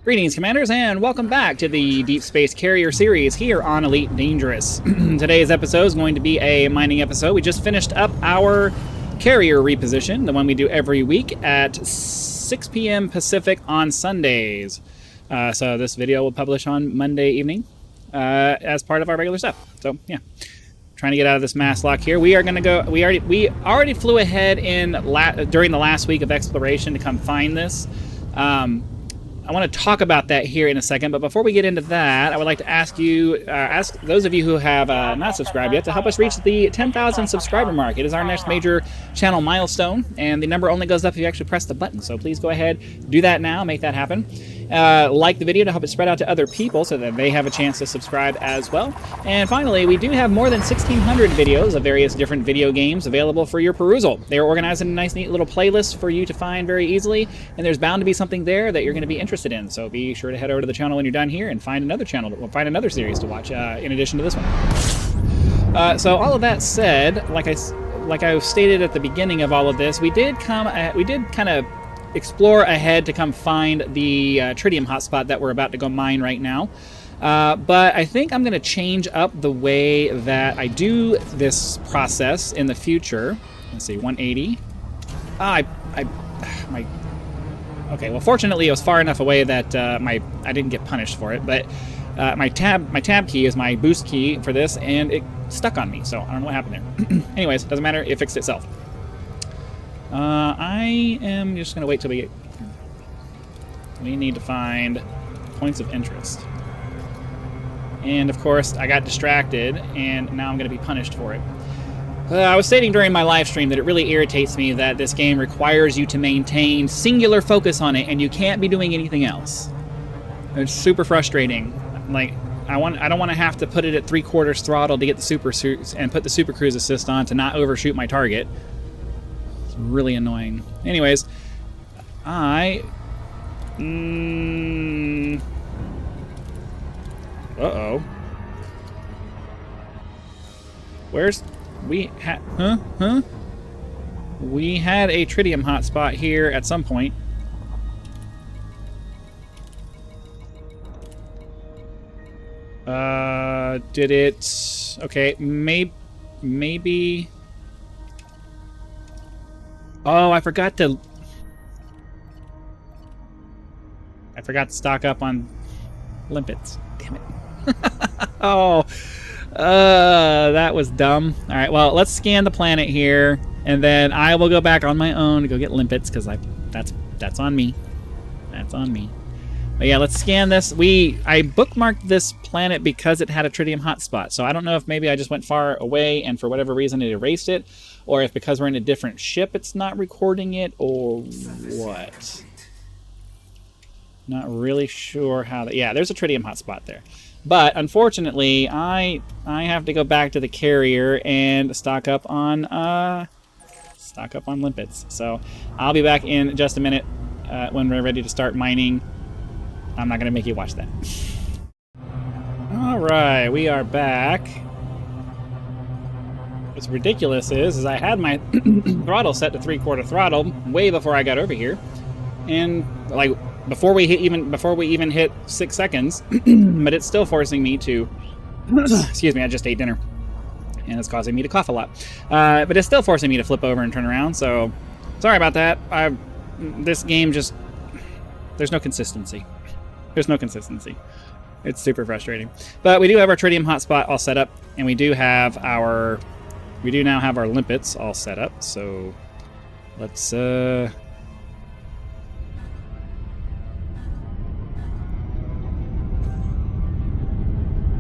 Greetings, Commanders, and welcome back to the Deep Space Carrier series here on Elite Dangerous. Today's episode is going to be a mining episode. We just finished up our carrier reposition, the one we do every week at 6 p.m. Pacific on Sundays. So this video will publish on Monday evening as part of our regular stuff. So yeah, trying to get out of this mass lock here. We are going to go. We already flew ahead during the last week of exploration to come find this. I want to talk about that here in a second, but before we get into that, I would like to ask those of you who have not subscribed yet to help us reach the 10,000 subscriber mark. It is our next major channel milestone, and the number only goes up if you actually press the button. So please go ahead, do that now, make that happen. Like the video to help it spread out to other people so that they have a chance to subscribe as well. And finally, we do have more than 1,600 videos of various different video games available for your perusal. They are organized in a nice, neat little playlist for you to find very easily, and there's bound to be something there that you're going to be interested in. So be sure to head over to the channel when you're done here and find another series to watch in addition to this one. So all of that said, like I stated at the beginning of all of this, we did kind of explore ahead to come find the tritium hotspot that we're about to go mine right now. But I think I'm going to change up the way that I do this process in the future. Let's see, 180. Okay, well, fortunately, it was far enough away that I didn't get punished for it. But my tab key is my boost key for this, and it stuck on me. So I don't know what happened there. Anyways, doesn't matter. It fixed itself. I am just going to wait till we need to find points of interest. And, of course, I got distracted, and now I'm going to be punished for it. I was stating during my live stream that it really irritates me that this game requires you to maintain singular focus on it, and you can't be doing anything else. It's super frustrating. Like, I don't want to have to put it at 3/4 throttle to get the super suits and put the super cruise assist on to not overshoot my target. Really annoying. Anyways, uh-oh. We had a tritium hotspot here at some point. Did it... Okay, maybe... Oh, I forgot to stock up on limpets. Damn it. Oh, that was dumb. All right, well, let's scan the planet here, and then I will go back on my own to go get limpets, because that's on me. That's on me. But yeah, let's scan this. I bookmarked this planet because it had a tritium hotspot, so I don't know if maybe I just went far away and for whatever reason it erased it, or if because we're in a different ship it's not recording it, or what. Not really sure how that... Yeah, there's a tritium hotspot there. But unfortunately, I have to go back to the carrier and stock up on limpets. So I'll be back in just a minute when we're ready to start mining. I'm not going to make you watch that. All right, we are back. What's ridiculous is I had my throttle set to 3/4 throttle way before I got over here, and like before we even hit 6 seconds, but it's still forcing me to. Excuse me, I just ate dinner, and it's causing me to cough a lot. But it's still forcing me to flip over and turn around. So sorry about that. This game just there's no consistency. There's no consistency. It's super frustrating. But we do have our tritium hotspot all set up, and we do now have our limpets all set up. So let's try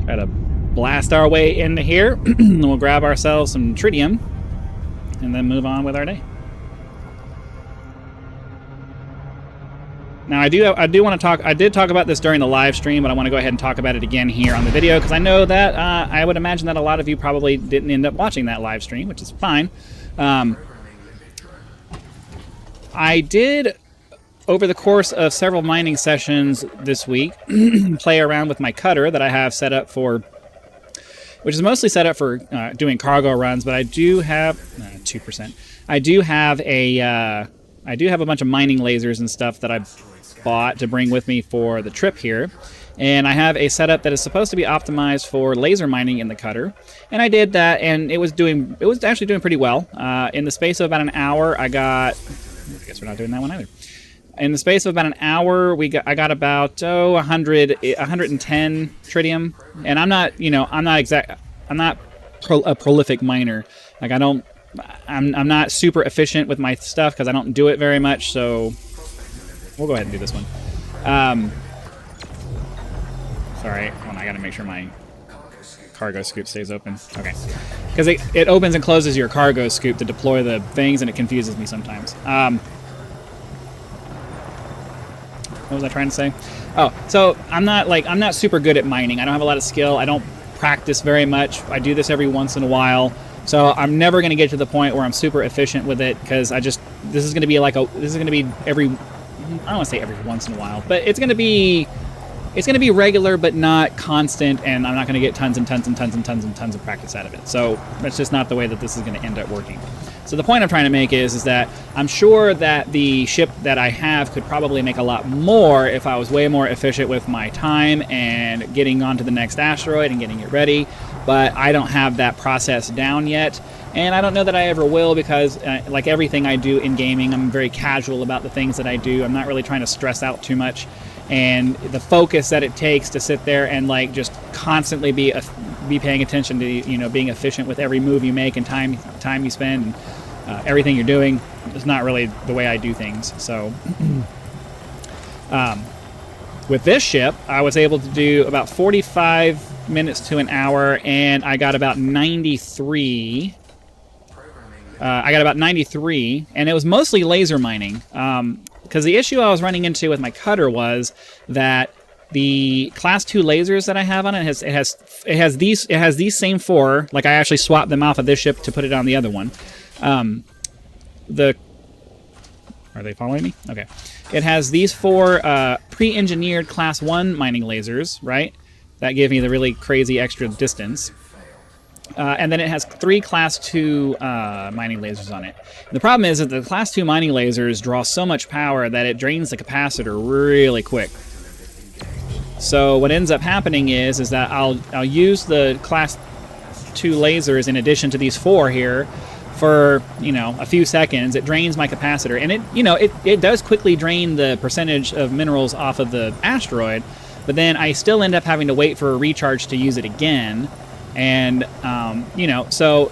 to blast our way into here. And we'll grab ourselves some tritium and then move on with our day. Now, I want to talk. I did talk about this during the live stream, but I want to go ahead and talk about it again here on the video because I know that I would imagine that a lot of you probably didn't end up watching that live stream, which is fine. I did, over the course of several mining sessions this week, play around with my cutter that I have set up for, which is mostly set up for doing cargo runs, but I do have 2%. I do have a bunch of mining lasers and stuff that bought to bring with me for the trip here. And I have a setup that is supposed to be optimized for laser mining in the cutter. And I did that, and it was actually doing pretty well. In the space of about an hour, I guess we're not doing that one either. In the space of about an hour, I got about 110 tritium. And I'm not a prolific miner. Like I'm not super efficient with my stuff because I don't do it very much. So we'll go ahead and do this one. Sorry, hold on, I gotta make sure my cargo scoop stays open. Okay, because it opens and closes your cargo scoop to deploy the things, and it confuses me sometimes. What was I trying to say? Oh, so I'm not super good at mining. I don't have a lot of skill. I don't practice very much. I do this every once in a while. So I'm never going to get to the point where I'm super efficient with it, because this is going to be every, I don't want to say every once in a while, but it's going to be regular but not constant, and I'm not going to get tons and tons and tons and tons and tons of practice out of it. So that's just not the way that this is going to end up working. So the point I'm trying to make is that I'm sure that the ship that I have could probably make a lot more if I was way more efficient with my time and getting onto the next asteroid and getting it ready, but I don't have that process down yet. And I don't know that I ever will, because like everything I do in gaming, I'm very casual about the things that I do. I'm not really trying to stress out too much. And the focus that it takes to sit there and like just constantly be paying attention to being efficient with every move you make and time you spend and everything you're doing is not really the way I do things. So with this ship, I was able to do about 45 minutes to an hour, and I got about 93. And it was mostly laser mining. Because the issue I was running into with my cutter was that the class 2 lasers that I have on it has these same 4. Like, I actually swapped them off of this ship to put it on the other one. Are they following me? Okay. It has these 4 pre-engineered class 1 mining lasers, right? That give me the really crazy extra distance. And then it has 3 class 2 mining lasers on it. And the problem is that the class 2 mining lasers draw so much power that it drains the capacitor really quick. So what ends up happening is that I'll use the class 2 lasers in addition to these 4 here for a few seconds. It drains my capacitor, and it does quickly drain the percentage of minerals off of the asteroid, but then I still end up having to wait for a recharge to use it again. And, so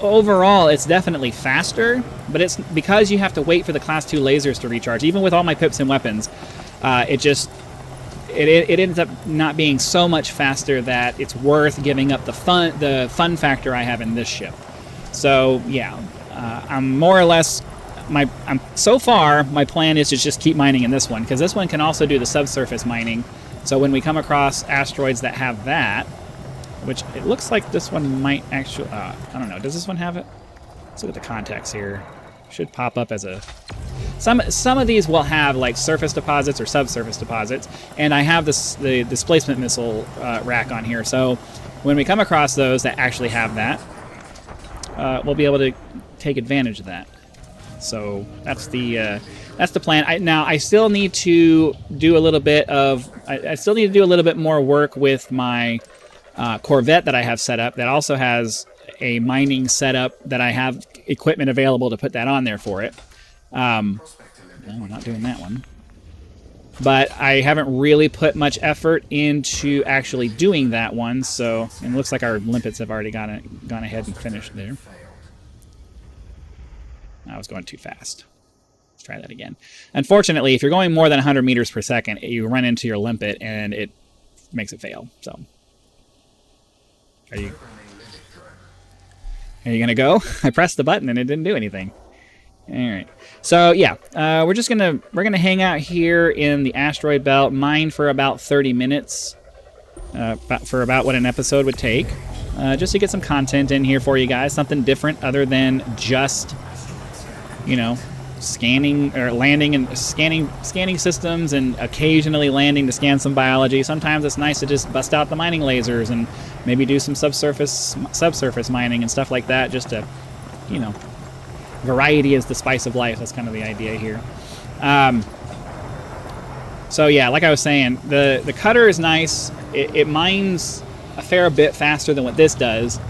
overall it's definitely faster, but it's because you have to wait for the class 2 lasers to recharge. Even with all my pips and weapons, it ends up not being so much faster that it's worth giving up the fun factor I have in this ship. So yeah, I'm more or less, so far my plan is to just keep mining in this one, because this one can also do the subsurface mining. So when we come across asteroids that have that, which it looks like this one might actually, I don't know, does this one have it? Let's look at the contacts here. Should pop up as a, some of these will have like surface deposits or subsurface deposits, and I have the displacement missile rack on here, so when we come across those that actually have that, we'll be able to take advantage of that. So that's the plan. I still need to do a little bit of, I still need to do a little bit more work with my Corvette that I have set up, that also has a mining setup that I have equipment available to put that on there for it. No, we're not doing that one. But I haven't really put much effort into actually doing that one, so, and it looks like our limpets have already gone ahead and finished there. I was going too fast. Let's try that again. Unfortunately, if you're going more than 100 meters per second, you run into your limpet and it makes it fail. So, are you gonna go? I pressed the button and it didn't do anything. All right. So yeah, we're gonna hang out here in the asteroid belt, mine for about 30 minutes, for about what an episode would take, just to get some content in here for you guys, something different other than just, scanning or landing and scanning systems, and occasionally landing to scan some biology. Sometimes it's nice to just bust out the mining lasers and maybe do some subsurface mining and stuff like that, just to, variety is the spice of life. That's kind of the idea here. So yeah, like I was saying, the cutter is nice. It mines a fair bit faster than what this does,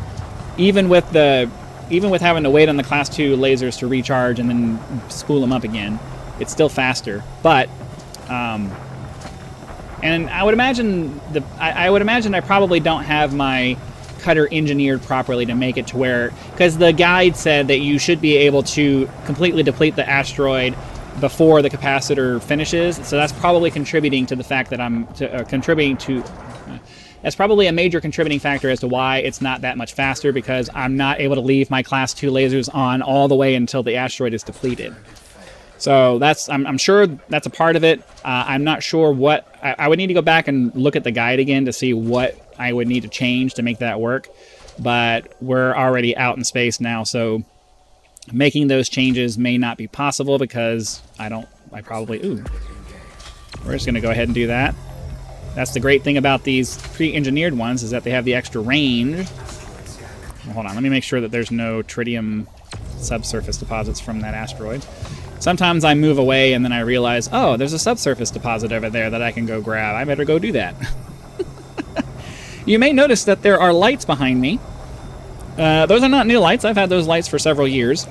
even with having to wait on the Class 2 lasers to recharge and then spool them up again. It's still faster, but and I would imagine I probably don't have my cutter engineered properly to make it to where, because the guide said that you should be able to completely deplete the asteroid before the capacitor finishes. So that's probably contributing to the fact that that's probably a major contributing factor as to why it's not that much faster, because I'm not able to leave my Class 2 lasers on all the way until the asteroid is depleted. So I'm sure that's a part of it. I'm not sure what I would need to go back and look at the guide again to see what I would need to change to make that work. But we're already out in space now, so making those changes may not be possible because we're just going to go ahead and do that. That's the great thing about these pre-engineered ones, is that they have the extra range. Hold on, let me make sure that there's no tritium subsurface deposits from that asteroid. Sometimes I move away and then I realize, oh, there's a subsurface deposit over there that I can go grab. I better go do that. You may notice that there are lights behind me. Those are not new lights. I've had those lights for several years.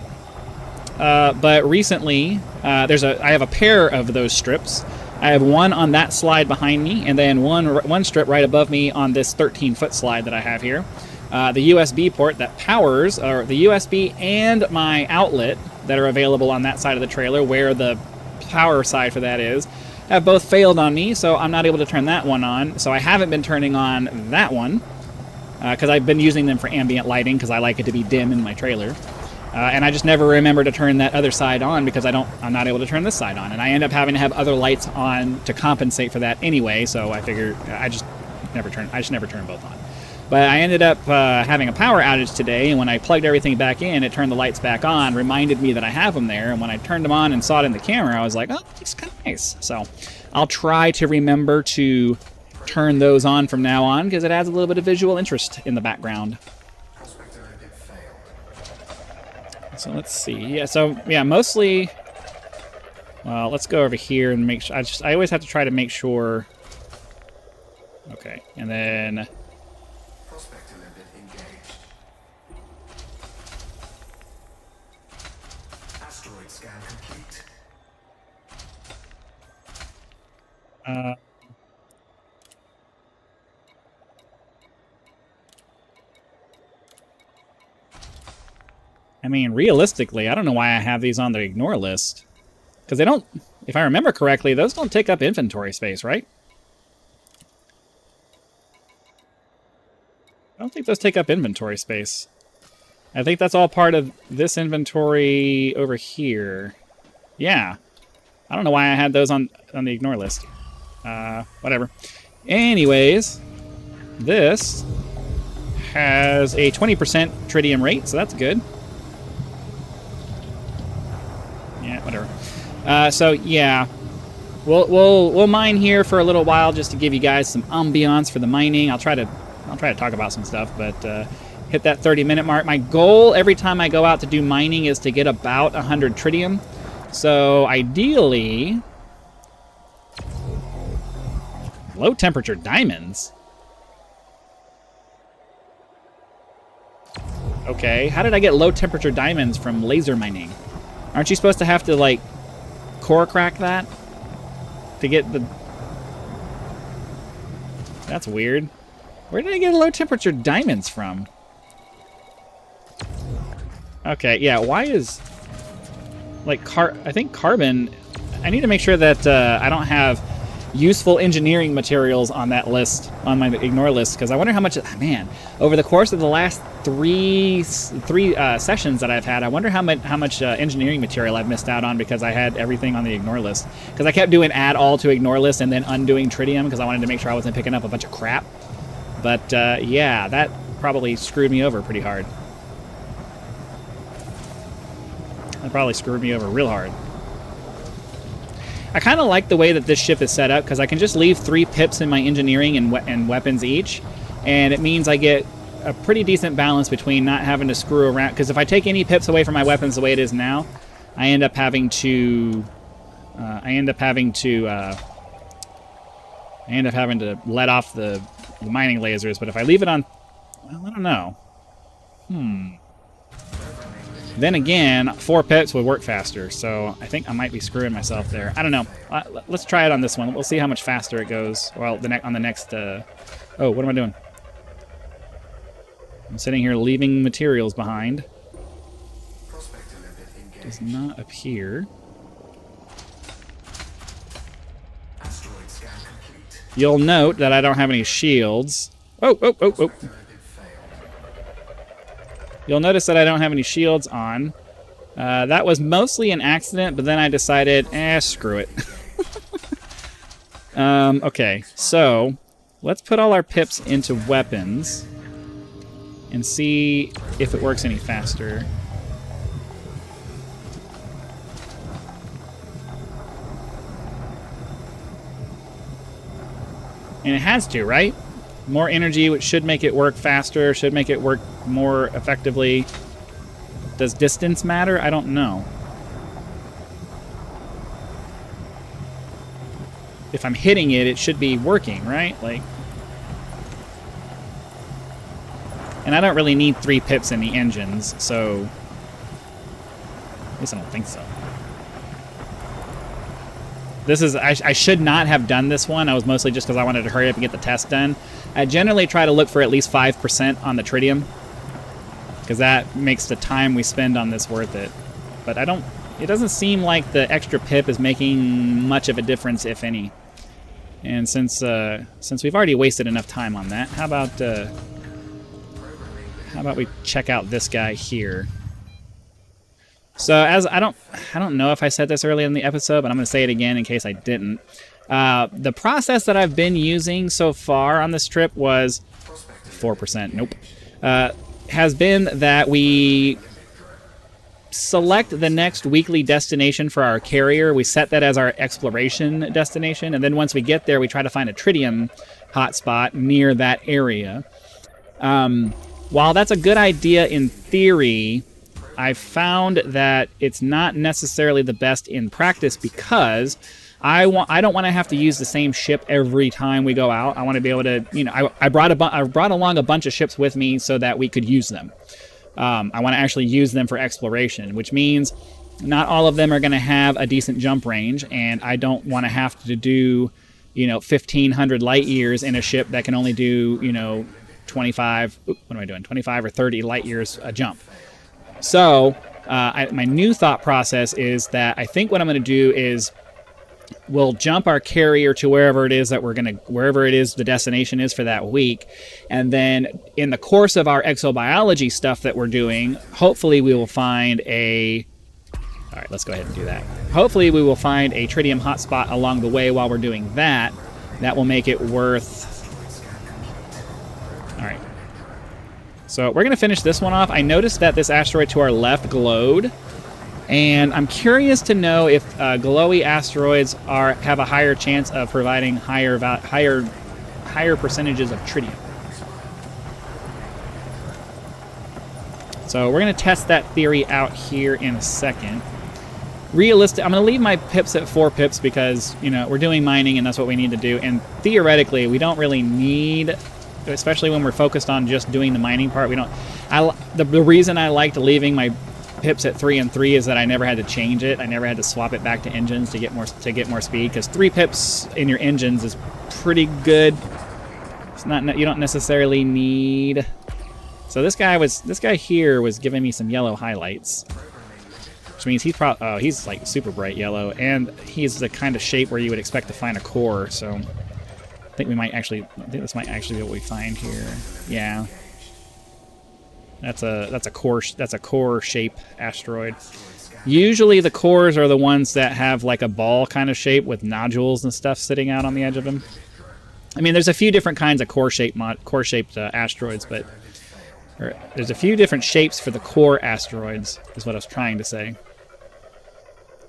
But recently, I have a pair of those strips. I have one on that slide behind me, and then one strip right above me on this 13-foot slide that I have here. The USB port that powers, or the USB and my outlet that are available on that side of the trailer, where the power side for that is, have both failed on me, so I'm not able to turn that one on. So I haven't been turning on that one, because I've been using them for ambient lighting, because I like it to be dim in my trailer. And I just never remember to turn that other side on, because I'm not able to turn this side on. And I end up having to have other lights on to compensate for that anyway, so I figure I just never turn them both on. But I ended up having a power outage today, and when I plugged everything back in, it turned the lights back on, reminded me that I have them there, and when I turned them on and saw it in the camera, I was like, oh, it's kind of nice. So I'll try to remember to turn those on from now on, because it adds a little bit of visual interest in the background. So let's see. Yeah, mostly... Well, let's go over here and make sure... I always have to try to make sure... Okay, and then... Asteroid scan complete. I mean, realistically, I don't know why I have these on the ignore list. Because they don't, if I remember correctly, those don't take up inventory space, right? I don't think those take up inventory space. I think that's all part of this inventory over here. Yeah. I don't know why I had those on the ignore list. Whatever. Anyways, this has a 20% tritium rate, so that's good. Yeah, whatever. So yeah, we'll mine here for a little while just to give you guys some ambiance for the mining. I'll try to talk about some stuff, but hit that 30-minute mark. My goal every time I go out to do mining is to get about 100 tritium. So ideally, low temperature diamonds. Okay, how did I get low temperature diamonds from laser mining? Aren't you supposed to have to, like, core crack that to get the... That's weird. Where did I get low temperature diamonds from? Okay, yeah, why is... Like, I think carbon... I need to make sure that I don't have useful engineering materials on that list, on my ignore list, because I wonder how much... Man, over the course of the last three sessions that I've had, I wonder how much engineering material I've missed out on because I had everything on the ignore list. Because I kept doing add all to ignore list and then undoing tritium because I wanted to make sure I wasn't picking up a bunch of crap. But yeah, that probably screwed me over pretty hard. That probably screwed me over real hard. I kind of like the way that this ship is set up because I can just leave 3 pips in my engineering and weapons each, and it means I get a pretty decent balance between not having to screw around. Because if I take any pips away from my weapons the way it is now, I end up having to I end up having to let off the mining lasers, but if I leave it on... Well, I don't know. Then again, 4 pips would work faster, so I think I might be screwing myself there. I don't know. Let's try it on this one. We'll see how much faster it goes. Well, on the next... Oh, what am I doing? I'm sitting here leaving materials behind. Does not appear. You'll note that I don't have any shields. Oh. You'll notice that I don't have any shields on. That was mostly an accident, but then I decided, screw it. Okay, so let's put all our pips into weapons and see if it works any faster. And it has to, right? More energy, which should make it work faster, should make it work more effectively. Does distance matter? I don't know. If I'm hitting it, it should be working, right? Like, and I don't really need 3 pips in the engines, so at least I don't think so. This is, I should not have done this one. I was mostly just because I wanted to hurry up and get the test done. I generally try to look for at least 5% on the tritium, because that makes the time we spend on this worth it. But it doesn't seem like the extra pip is making much of a difference, if any. And since we've already wasted enough time on that, how about we check out this guy here? So as I don't know if I said this earlier in the episode, but I'm going to say it again in case I didn't. The process that I've been using so far on this trip was 4%. Nope. Has been that we select the next weekly destination for our carrier. We set that as our exploration destination, and then once we get there, we try to find a tritium hotspot near that area. While that's a good idea in theory, I've found that it's not necessarily the best in practice because I don't want to have to use the same ship every time we go out. I want to be able to, I brought along a bunch of ships with me so that we could use them. I want to actually use them for exploration, which means not all of them are going to have a decent jump range, and I don't want to have to do, 1,500 light years in a ship that can only do, 25 or 30 light years a jump. So my new thought process is that I think what I'm going to do is we'll jump our carrier to wherever it is the destination is for that week, and then in the course of our exobiology stuff that we're doing, hopefully we will find all right, let's go ahead and do that. Hopefully we will find a tritium hotspot along the way while we're doing that. That will make it worth... All right. So we're going to finish this one off. I noticed that this asteroid to our left glowed, and I'm curious to know if glowy asteroids have a higher chance of providing higher percentages of tritium. So we're going to test that theory out here in a second. I'm going to leave my pips at 4 pips because, we're doing mining and that's what we need to do. And theoretically, we don't really need, especially when we're focused on just doing the mining part, the reason I liked leaving my pips at 3 and 3 is that I never had to change it. I never had to swap it back to engines to get more speed, because 3 pips in your engines is pretty good. It's not, you don't necessarily need. So this guy here was giving me some yellow highlights, which means he's like super bright yellow, and he's the kind of shape where you would expect to find a core. So I think this might actually be what we find here. Yeah. That's a core shape asteroid. Usually the cores are the ones that have like a ball kind of shape with nodules and stuff sitting out on the edge of them. I mean, there's a few different kinds of core-shaped asteroids, but there's a few different shapes for the core asteroids, is what I was trying to say.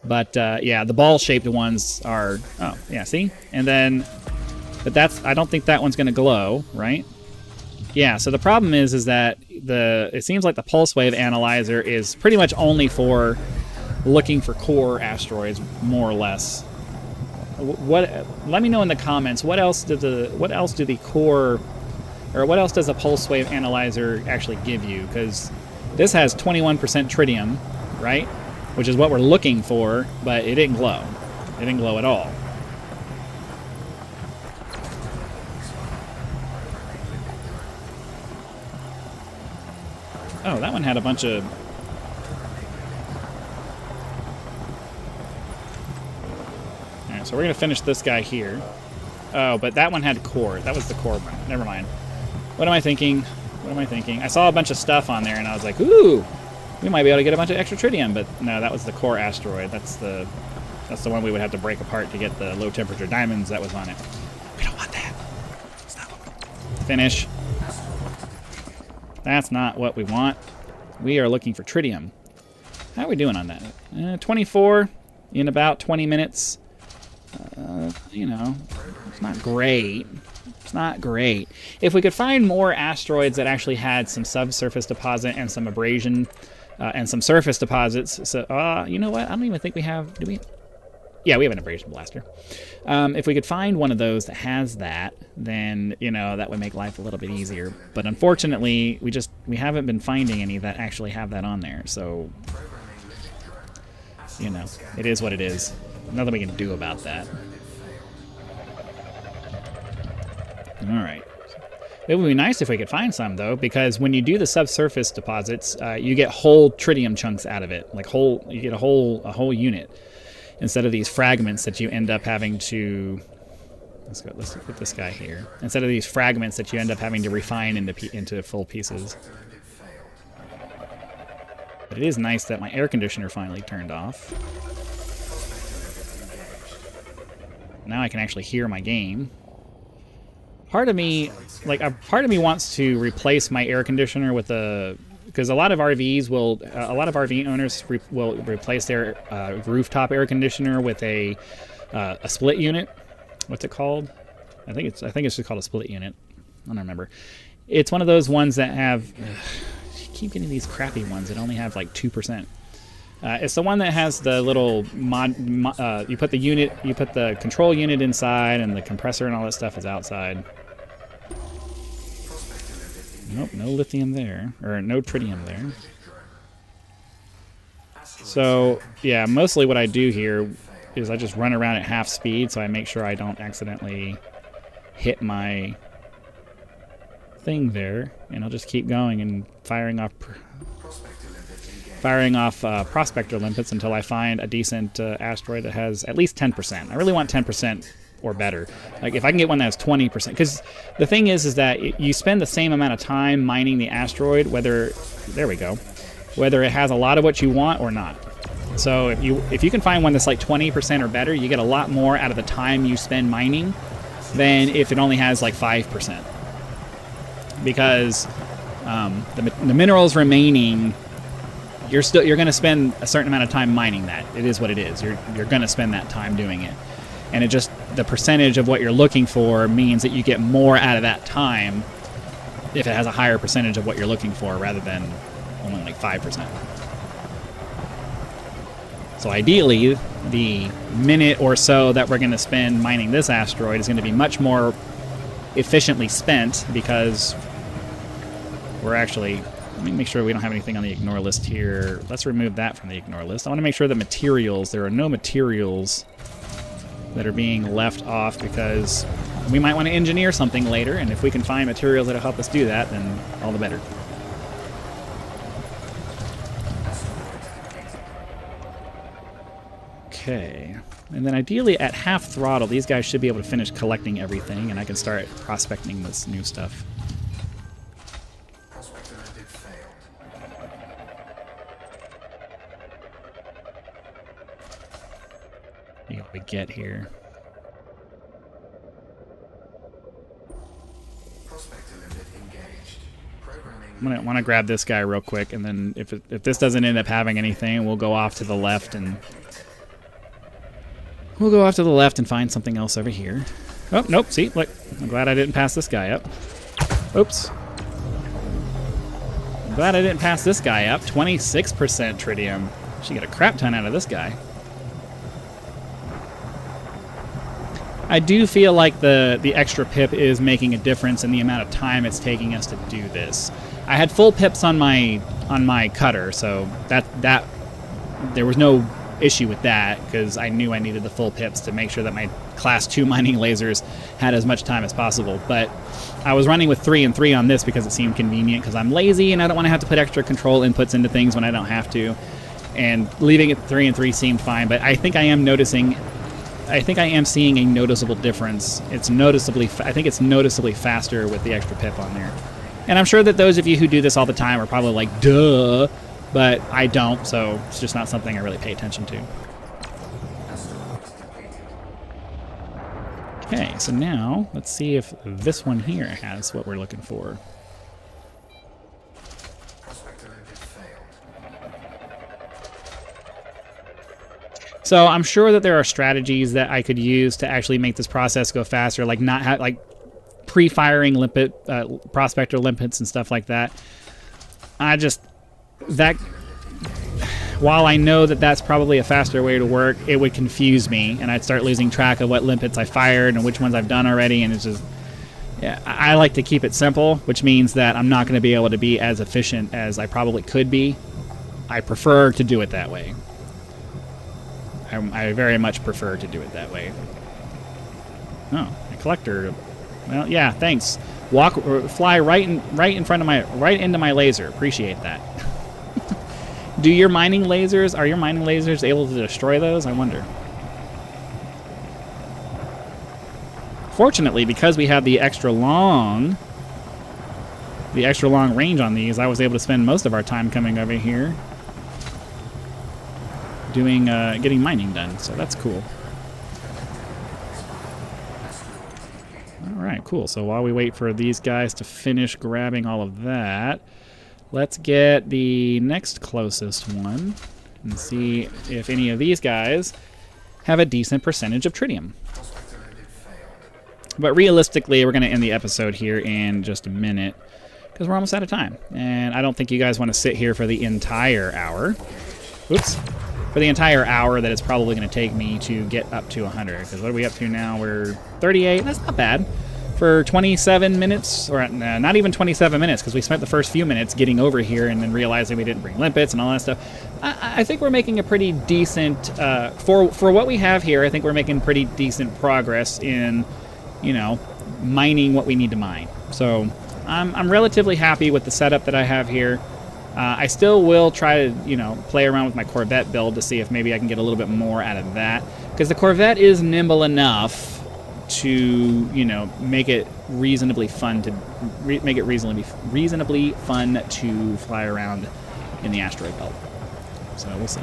But yeah, the ball-shaped ones are. Oh, yeah, see? And then, but I don't think that one's going to glow, right? Yeah, so the problem is that it seems like the pulse wave analyzer is pretty much only for looking for core asteroids, more or less. what? Let me know in the comments. What else do the core, or what else does a pulse wave analyzer actually give you? Because this has 21% tritium, right? Which is what we're looking for, but it didn't glow. It didn't glow at all. Oh, that one had a bunch of... Alright, so we're going to finish this guy here. Oh, but that one had core. That was the core one. Never mind. What am I thinking? What am I thinking? I saw a bunch of stuff on there, and I was like, ooh, we might be able to get a bunch of extra tritium, but no, that was the core asteroid. That's the one we would have to break apart to get the low-temperature diamonds that was on it. We don't want that. That's not what we want. Finish. That's not what we want. We are looking for tritium. How are we doing on that? 24 in about 20 minutes. You know, it's not great. It's not great. If we could find more asteroids that actually had some subsurface deposit and some abrasion and some surface deposits. So, you know what? I don't even think we have... Do we? Yeah, we have an abrasion blaster. If we could find one of those that has that, then, you know, that would make life a little bit easier. But unfortunately, we haven't been finding any that actually have that on there. So, you know, it is what it is. Nothing we can do about that. All right. It would be nice if we could find some, though, because when you do the subsurface deposits, you get whole tritium chunks out of it, like you get a whole unit, instead of these fragments that you end up having to. Let's put this guy here. Instead of these fragments that you end up having to refine into full pieces. But it is nice that my air conditioner finally turned off. Now I can actually hear my game. Part of me wants to replace my air conditioner with because a lot of RV owners will replace their rooftop air conditioner with a split unit. What's it called? I think it's just called a split unit. I don't remember. It's one of those ones that have. I keep getting these crappy ones that only have like 2%. It's the one that has the little you put the control unit inside, and the compressor and all that stuff is outside. Nope, no lithium there, or no tritium there. So yeah, mostly what I do here is I just run around at half speed, so I make sure I don't accidentally hit my thing there, and I'll just keep going and firing off prospector limpets until I find a decent asteroid that has at least 10%. I really want 10% or better. Like if I can get one that has 20%, because the thing is that you spend the same amount of time mining the asteroid, whether it has a lot of what you want or not. So if you can find one that's like 20% or better, you get a lot more out of the time you spend mining than if it only has like 5%. Because the minerals remaining, you're going to spend a certain amount of time mining that. It is what it is. You're going to spend that time doing it. And the percentage of what you're looking for means that you get more out of that time if it has a higher percentage of what you're looking for rather than only like 5%. So ideally, the minute or so that we're going to spend mining this asteroid is going to be much more efficiently spent because we're actually... Let me make sure we don't have anything on the ignore list here. Let's remove that from the ignore list. I want to make sure that there are no materials that are being left off because we might want to engineer something later, and if we can find materials that'll help us do that, then all the better. Okay. And then ideally at half throttle, these guys should be able to finish collecting everything, and I can start prospecting this new stuff. See what we get here. I'm gonna want to grab this guy real quick, and then if this doesn't end up having anything, we'll go off to the left and find something else over here. Oh nope! See, look, I'm glad I didn't pass this guy up. Oops. I'm glad I didn't pass this guy up. 26% tritium. Should get a crap ton out of this guy. I do feel like the extra pip is making a difference in the amount of time it's taking us to do this. I had full pips on my cutter, so that there was no issue with that because I knew I needed the full pips to make sure that my class 2 mining lasers had as much time as possible. But I was running with 3 and 3 on this because it seemed convenient because I'm lazy and I don't want to have to put extra control inputs into things when I don't have to. And leaving it 3 and 3 seemed fine, but I think I am seeing a noticeable difference. I think it's noticeably faster with the extra pip on there. And I'm sure that those of you who do this all the time are probably like, duh, but I don't, so it's just not something I really pay attention to. Okay, so now let's see if this one here has what we're looking for. So I'm sure that there are strategies that I could use to actually make this process go faster, like not like pre-firing limpet, prospector limpets and stuff like that. While I know that that's probably a faster way to work, it would confuse me, and I'd start losing track of what limpets I fired and which ones I've done already, and it's just, yeah, I like to keep it simple, which means that I'm not going to be able to be as efficient as I probably could be. I prefer to do it that way. I very much prefer to do it that way. Oh, a collector. Well, yeah, thanks. Fly right into my laser. Appreciate that. Are your mining lasers able to destroy those? I wonder. Fortunately, because we have the extra long range on these, I was able to spend most of our time coming over here doing getting mining done, so that's cool. Alright, cool. So while we wait for these guys to finish grabbing all of that, let's get the next closest one and see if any of these guys have a decent percentage of tritium. But realistically, we're going to end the episode here in just a minute because we're almost out of time. And I don't think you guys want to sit here for the entire hour. Oops. For the entire hour that it's probably going to take me to get up to 100. Because what are we up to now? We're 38. That's not bad. For 27 minutes, or not even 27 minutes, because we spent the first few minutes getting over here and then realizing we didn't bring limpets and all that stuff. I think we're making a pretty decent, for what we have here, I think we're making pretty decent progress in, you know, mining what we need to mine. So I'm relatively happy with the setup that I have here. I still will try to, you know, play around with my Corvette build to see if maybe I can get a little bit more out of that, because the Corvette is nimble enough to, you know, make it reasonably fun to reasonably fun to fly around in the asteroid belt. So we'll see.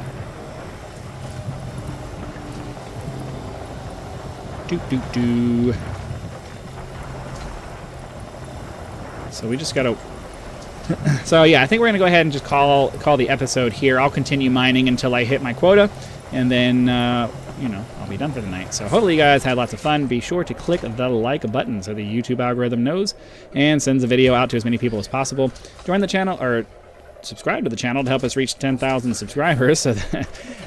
So we just gotta. So yeah, I think we're gonna go ahead and just call the episode here. I'll continue mining until I hit my quota, and then you know, I'll be done for the night. So hopefully you guys had lots of fun. Be sure to click the like button so the YouTube algorithm knows and sends the video out to as many people as possible. Join the channel, or subscribe to the channel to help us reach 10,000 subscribers. So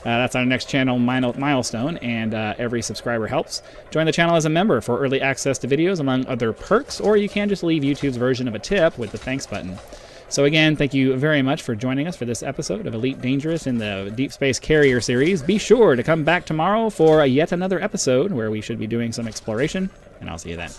that's our next channel milestone, and every subscriber helps. Join the channel as a member for early access to videos, among other perks, or you can just leave YouTube's version of a tip with the thanks button. So again, thank you very much for joining us for this episode of Elite Dangerous in the Deep Space Carrier series. Be sure to come back tomorrow for yet another episode where we should be doing some exploration, and I'll see you then.